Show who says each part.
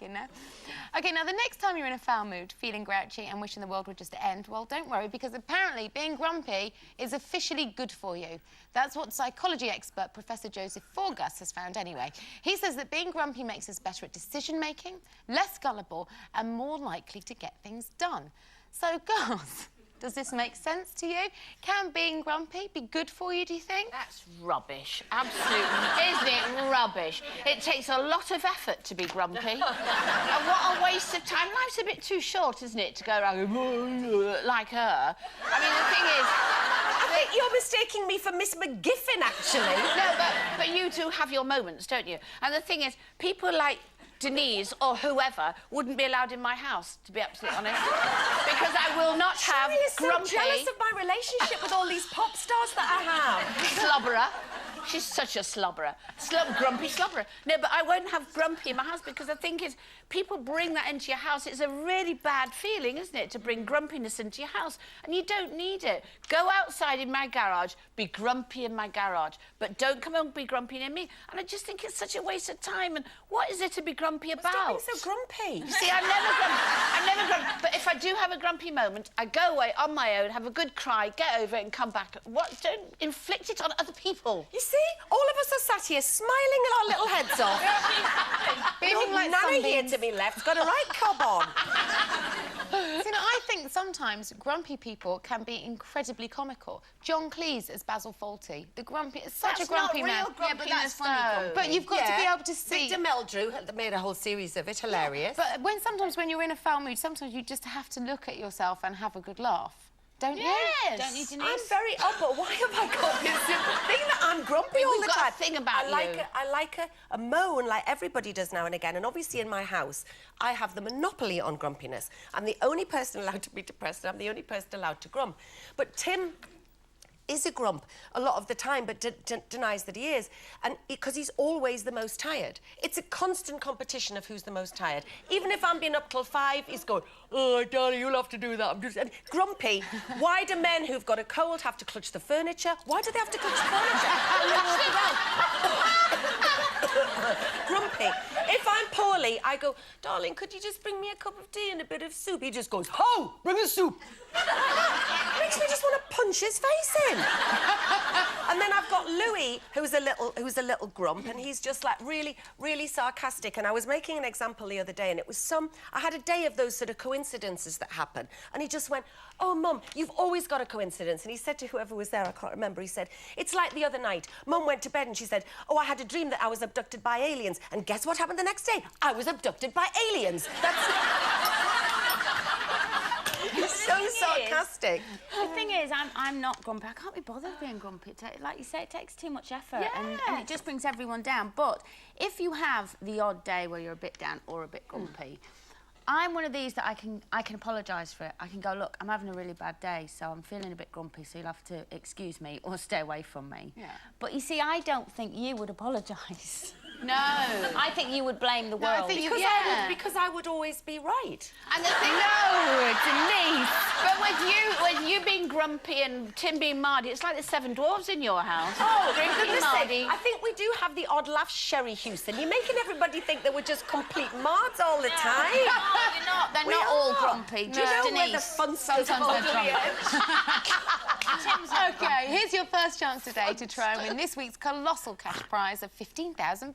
Speaker 1: thinking now. OK, now, the next time you're in a foul mood, feeling grouchy and wishing the world would just end, well, don't worry, because apparently being grumpy is officially good for you. That's what psychology expert Professor Joseph Forgas has found anyway. He says that being grumpy makes us better at decision-making, less gullible and more likely to get things done. So, girls, does this make sense to you? Can being grumpy be good for you, do you think?
Speaker 2: That's rubbish. Absolutely. Isn't it rubbish? It takes a lot of effort to be grumpy. And what a waste of time. Life's a bit too short, isn't it, to go around like her. I mean, the thing is...
Speaker 3: I think you're mistaking me for Miss McGiffin, actually.
Speaker 2: No, but you do have your moments, don't you? And the thing is, people like Denise or whoever wouldn't be allowed in my house, to be absolutely honest. Because I will not have grumpy...
Speaker 3: so jealous of my relationship with all these pop stars that I have.
Speaker 2: Slobberer. She's such a slobberer. Grumpy slobberer. No, but I won't have grumpy in my house because the thing is, people bring that into your house. It's a really bad feeling, isn't it, to bring grumpiness into your house? And you don't need it. Go outside in my garage, be grumpy in my garage, but don't come and be grumpy near me. And I just think it's such a waste of time. And what is there to be grumpy about?
Speaker 3: Stop being so grumpy.
Speaker 2: You see, I'm never grumpy. But if I do have a grumpy moment, I go away on my own, have a good cry, get over it and come back. Don't inflict it on other people.
Speaker 3: You see, all of us are sat here smiling our little heads off.
Speaker 1: Feeling like
Speaker 3: Nana here to me left's got a right cob on.
Speaker 1: See, now, I think sometimes grumpy people can be incredibly comical. John Cleese as Basil Fawlty. The grumpy is such a grumpy man.
Speaker 2: Yeah, but that's funny.
Speaker 1: But you've got to be able to see...
Speaker 3: Victor Meldrew made a whole series of it, hilarious.
Speaker 1: Yeah, but sometimes when you're in a foul mood, sometimes you just have to look at yourself and have a good laugh. Don't you?
Speaker 2: Don't you, Denise?
Speaker 3: I'm very odd, but why have I got this thing that I'm grumpy all the time?
Speaker 2: We've got a thing about you.
Speaker 3: I like a moan like everybody does now and again, and obviously in my house, I have the monopoly on grumpiness. I'm the only person allowed to be depressed, and I'm the only person allowed to grump. But Tim is a grump a lot of the time, but denies that he is, and because he's always the most tired. It's a constant competition of who's the most tired. Even if I'm being up till 5, he's going, "Oh, darling, you'll have to do that." I'm just grumpy. Why do men who've got a cold have to clutch the furniture? Why do they have to clutch the furniture? Grumpy. If I'm poorly, I go, "Darling, could you just bring me a cup of tea and a bit of soup?" He just goes, "Ho! Bring the soup!" Makes me just want to punch his face in. And then I've got Louis, who's a little grump, and he's just like really sarcastic. And I was making an example the other day, and it was I had a day of those sort of coincidences that happen, and he just went, "Oh, Mum, you've always got a coincidence." And he said to whoever was there, I can't remember, he said, "It's like the other night. Mum went to bed and she said, 'Oh, I had a dream that I was abducted by aliens.' And guess what happened the next day? I was abducted by aliens." He's so sarcastic.
Speaker 4: The thing is, I'm not grumpy. I can't be bothered being grumpy. Like you say, it takes too much effort, and it just brings everyone down. But if you have the odd day where you're a bit down or a bit grumpy, I'm one of these that I can apologise for it. I can go, "Look, I'm having a really bad day, so I'm feeling a bit grumpy, so you'll have to excuse me or stay away from me."
Speaker 1: Yeah.
Speaker 4: But you see, I don't think you would apologise.
Speaker 1: No.
Speaker 4: I think you would blame the world.
Speaker 1: I think
Speaker 3: Because I would always be right.
Speaker 2: And the thing...
Speaker 1: No, Denise!
Speaker 2: But with you being grumpy and Tim being Mardy, it's like the 7 dwarves in your house.
Speaker 3: Oh,
Speaker 2: Grumpy
Speaker 3: goodness
Speaker 2: Mardy.
Speaker 3: sake. I think we do have the odd laugh, Sherry Houston. You're making everybody think that we're just complete mards all the time.
Speaker 2: No, we're not. They're not all grumpy.
Speaker 3: Do
Speaker 2: Just
Speaker 3: you know
Speaker 2: Denise.
Speaker 3: where the fun stuff
Speaker 1: Sometimes
Speaker 3: is?
Speaker 1: OK, here's your first chance today to try and win this week's colossal cash prize of £15,000.